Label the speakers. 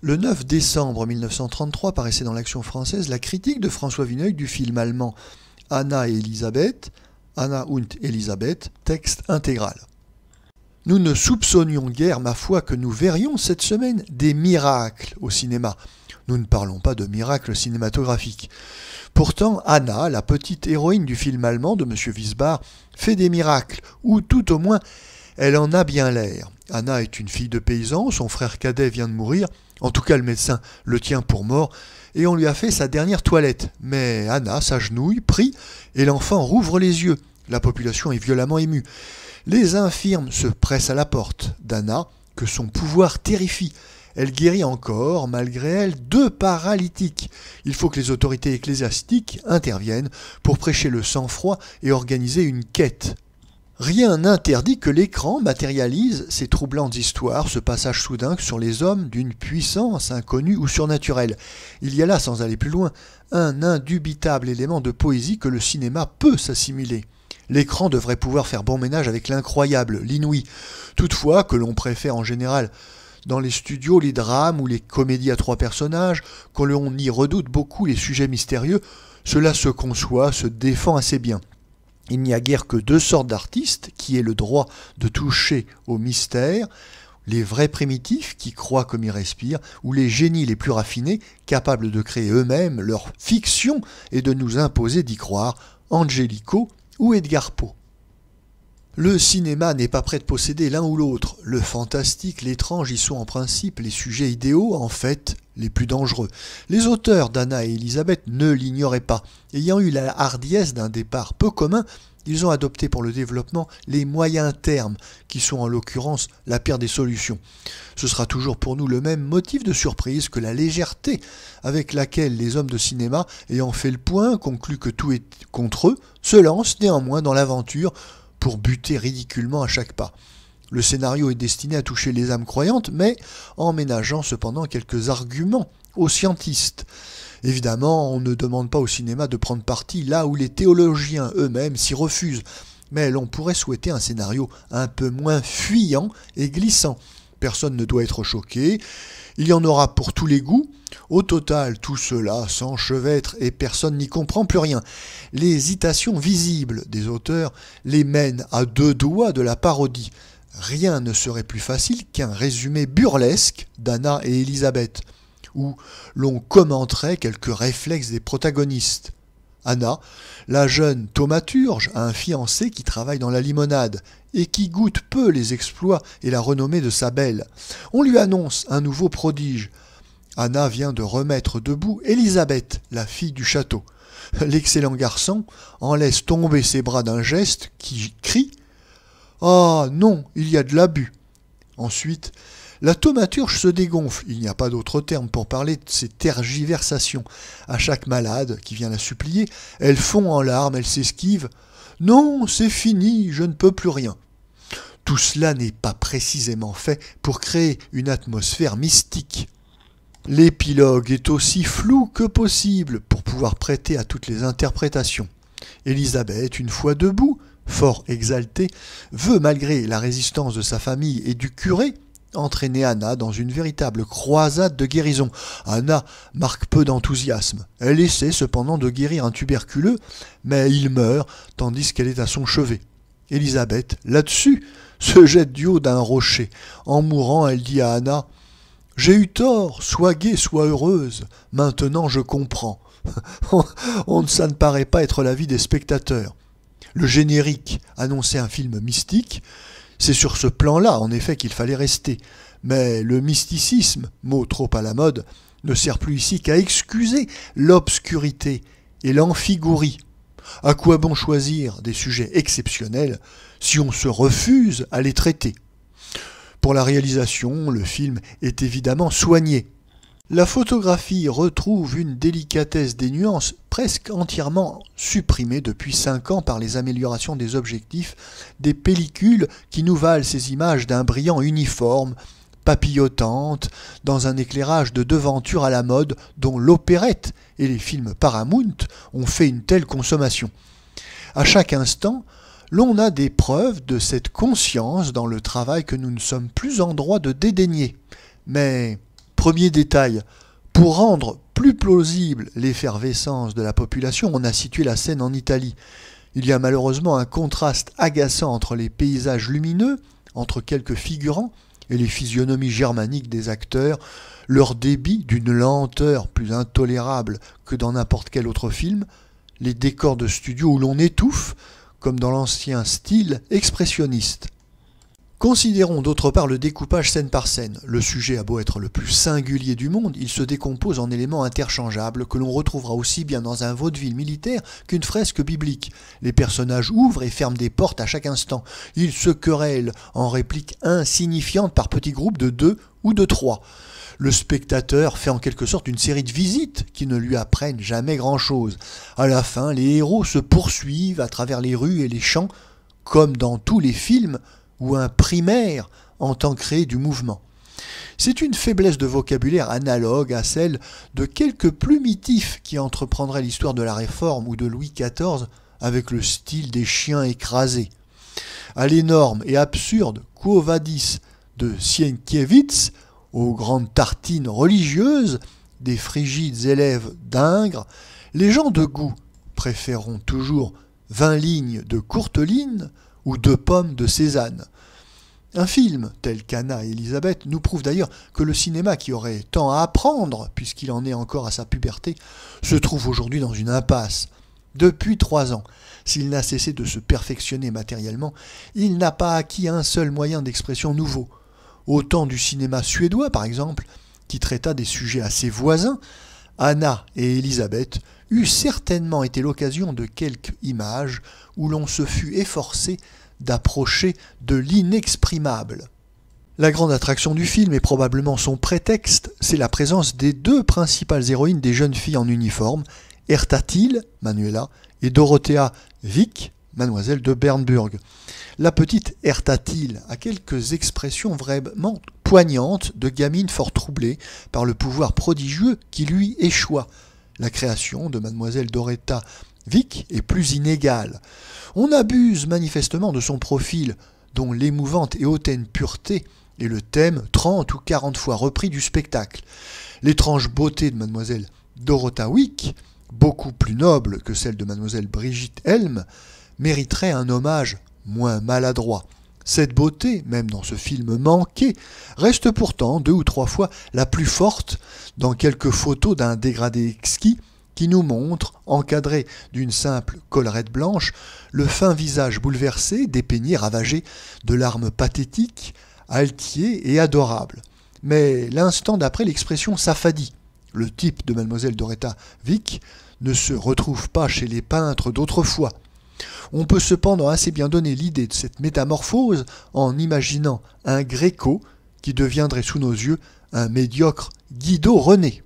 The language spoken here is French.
Speaker 1: Le 9 décembre 1933 paraissait dans l'Action française la critique de François Vineuil du film allemand Anna et Elisabeth, Anna und Elisabeth, texte intégral. Nous ne soupçonnions guère, ma foi, que nous verrions cette semaine des miracles au cinéma. Nous ne parlons pas de miracles cinématographiques. Pourtant, Anna, la petite héroïne du film allemand de M. Wiesbach, fait des miracles, ou tout au moins, elle en a bien l'air. Anna est une fille de paysan, son frère cadet vient de mourir, en tout cas le médecin le tient pour mort, et on lui a fait sa dernière toilette. Mais Anna s'agenouille, prie, et l'enfant rouvre les yeux. La population est violemment émue. Les infirmes se pressent à la porte d'Anna, que son pouvoir terrifie. Elle guérit encore, malgré elle, 2 paralytiques. Il faut que les autorités ecclésiastiques interviennent pour prêcher le sang-froid et organiser une quête. Rien n'interdit que l'écran matérialise ces troublantes histoires, ce passage soudain sur les hommes d'une puissance inconnue ou surnaturelle. Il y a là, sans aller plus loin, un indubitable élément de poésie que le cinéma peut s'assimiler. L'écran devrait pouvoir faire bon ménage avec l'incroyable, l'inouï. Toutefois, que l'on préfère en général dans les studios les drames ou les comédies à 3 personnages, que l'on y redoute beaucoup les sujets mystérieux, cela se conçoit, se défend assez bien. Il n'y a guère que 2 sortes d'artistes qui aient le droit de toucher au mystère, les vrais primitifs qui croient comme ils respirent, ou les génies les plus raffinés, capables de créer eux-mêmes leur fiction et de nous imposer d'y croire, Angelico ou Edgar Poe. Le cinéma n'est pas prêt de posséder l'un ou l'autre. Le fantastique, l'étrange y sont en principe les sujets idéaux, en fait, les plus dangereux. Les auteurs d'Anna et Elisabeth ne l'ignoraient pas. Ayant eu la hardiesse d'un départ peu commun, ils ont adopté pour le développement les moyens termes, qui sont en l'occurrence la pire des solutions. Ce sera toujours pour nous le même motif de surprise que la légèreté avec laquelle les hommes de cinéma, ayant fait le point, concluent que tout est contre eux, se lancent néanmoins dans l'aventure pour buter ridiculement à chaque pas. Le scénario est destiné à toucher les âmes croyantes, mais en ménageant cependant quelques arguments aux scientistes. Évidemment, on ne demande pas au cinéma de prendre parti là où les théologiens eux-mêmes s'y refusent, mais l'on pourrait souhaiter un scénario un peu moins fuyant et glissant. Personne ne doit être choqué, il y en aura pour tous les goûts. Au total, tout cela s'enchevêtre et personne n'y comprend plus rien. Les hésitations visibles des auteurs les mènent à 2 doigts de la parodie. Rien ne serait plus facile qu'un résumé burlesque d'Anna et Elisabeth, où l'on commenterait quelques réflexes des protagonistes. Anna, la jeune thaumaturge, a un fiancé qui travaille dans la limonade et qui goûte peu les exploits et la renommée de sa belle. On lui annonce un nouveau prodige. Anna vient de remettre debout Elisabeth, la fille du château. L'excellent garçon en laisse tomber ses bras d'un geste qui crie « Ah non, il y a de l'abus !» Ensuite, la thaumaturge se dégonfle, il n'y a pas d'autre terme pour parler de ces tergiversations. À chaque malade qui vient la supplier, elle fond en larmes, elle s'esquive. « Non, c'est fini, je ne peux plus rien. » Tout cela n'est pas précisément fait pour créer une atmosphère mystique. L'épilogue est aussi flou que possible pour pouvoir prêter à toutes les interprétations. Elisabeth, une fois debout, fort exaltée, veut, malgré la résistance de sa famille et du curé, entraîner Anna dans une véritable croisade de guérison. Anna marque peu d'enthousiasme. Elle essaie cependant de guérir un tuberculeux, mais il meurt tandis qu'elle est à son chevet. Elisabeth, là-dessus, se jette du haut d'un rocher. En mourant, elle dit à Anna « J'ai eu tort, sois gaie, sois heureuse, maintenant je comprends. » Ça ne paraît pas être l'avis des spectateurs. Le générique annonçait un film mystique. C'est sur ce plan-là, en effet, qu'il fallait rester. Mais le mysticisme, mot trop à la mode, ne sert plus ici qu'à excuser l'obscurité et l'amphigourie. À quoi bon choisir des sujets exceptionnels si on se refuse à les traiter ? Pour la réalisation, le film est évidemment soigné. La photographie retrouve une délicatesse des nuances presque entièrement supprimée depuis 5 ans par les améliorations des objectifs, des pellicules qui nous valent ces images d'un brillant uniforme, papillotante, dans un éclairage de devanture à la mode dont l'opérette et les films Paramount ont fait une telle consommation. À chaque instant, l'on a des preuves de cette conscience dans le travail que nous ne sommes plus en droit de dédaigner. Mais Premier détail, pour rendre plus plausible l'effervescence de la population, on a situé la scène en Italie. Il y a malheureusement un contraste agaçant entre les paysages lumineux, entre quelques figurants, et les physionomies germaniques des acteurs, leur débit d'une lenteur plus intolérable que dans n'importe quel autre film, les décors de studio où l'on étouffe, comme dans l'ancien style expressionniste. Considérons d'autre part le découpage scène par scène. Le sujet a beau être le plus singulier du monde, il se décompose en éléments interchangeables que l'on retrouvera aussi bien dans un vaudeville militaire qu'une fresque biblique. Les personnages ouvrent et ferment des portes à chaque instant. Ils se querellent en répliques insignifiantes par petits groupes de 2 ou de 3. Le spectateur fait en quelque sorte une série de visites qui ne lui apprennent jamais grand-chose. À la fin, les héros se poursuivent à travers les rues et les champs, comme dans tous les films où un primaire entend créer du mouvement. C'est une faiblesse de vocabulaire analogue à celle de quelques plumitifs qui entreprendraient l'histoire de la Réforme ou de Louis XIV avec le style des chiens écrasés. À l'énorme et absurde Quo Vadis de Sienkiewicz, aux grandes tartines religieuses des frigides élèves d'Ingres, les gens de goût préféreront toujours 20 lignes de Courteline ou 2 pommes de Cézanne. Un film tel qu'Anna et Elisabeth nous prouve d'ailleurs que le cinéma, qui aurait tant à apprendre, puisqu'il en est encore à sa puberté, se trouve aujourd'hui dans une impasse. Depuis 3 ans, s'il n'a cessé de se perfectionner matériellement, il n'a pas acquis un seul moyen d'expression nouveau. Au temps du cinéma suédois, par exemple, qui traita des sujets assez voisins, Anna et Elisabeth eût certainement été l'occasion de quelques images où l'on se fût efforcé d'approcher de l'inexprimable. La grande attraction du film, et probablement son prétexte, c'est la présence des 2 principales héroïnes des jeunes filles en uniforme, Ertatil, Manuela, et Dorothea Wick, mademoiselle de Bernburg. La petite Ertatil a quelques expressions vraiment poignantes de gamine fort troublée par le pouvoir prodigieux qui lui échoua. La création de mademoiselle Dorothea Wick est plus inégale. On abuse manifestement de son profil, dont l'émouvante et hautaine pureté est le thème 30 ou 40 fois repris du spectacle. L'étrange beauté de mademoiselle Dorothea Wick, beaucoup plus noble que celle de mademoiselle Brigitte Helm, mériterait un hommage moins maladroit. Cette beauté, même dans ce film manqué, reste pourtant 2 ou 3 fois la plus forte dans quelques photos d'un dégradé exquis qui nous montre, encadré d'une simple collerette blanche, le fin visage bouleversé, dépeigné, ravagé de larmes pathétiques, altier et adorable. Mais l'instant d'après, l'expression s'affadit. Le type de mademoiselle Dorothea Wick ne se retrouve pas chez les peintres d'autrefois. On peut cependant assez bien donner l'idée de cette métamorphose en imaginant un Gréco qui deviendrait sous nos yeux un médiocre Guido René.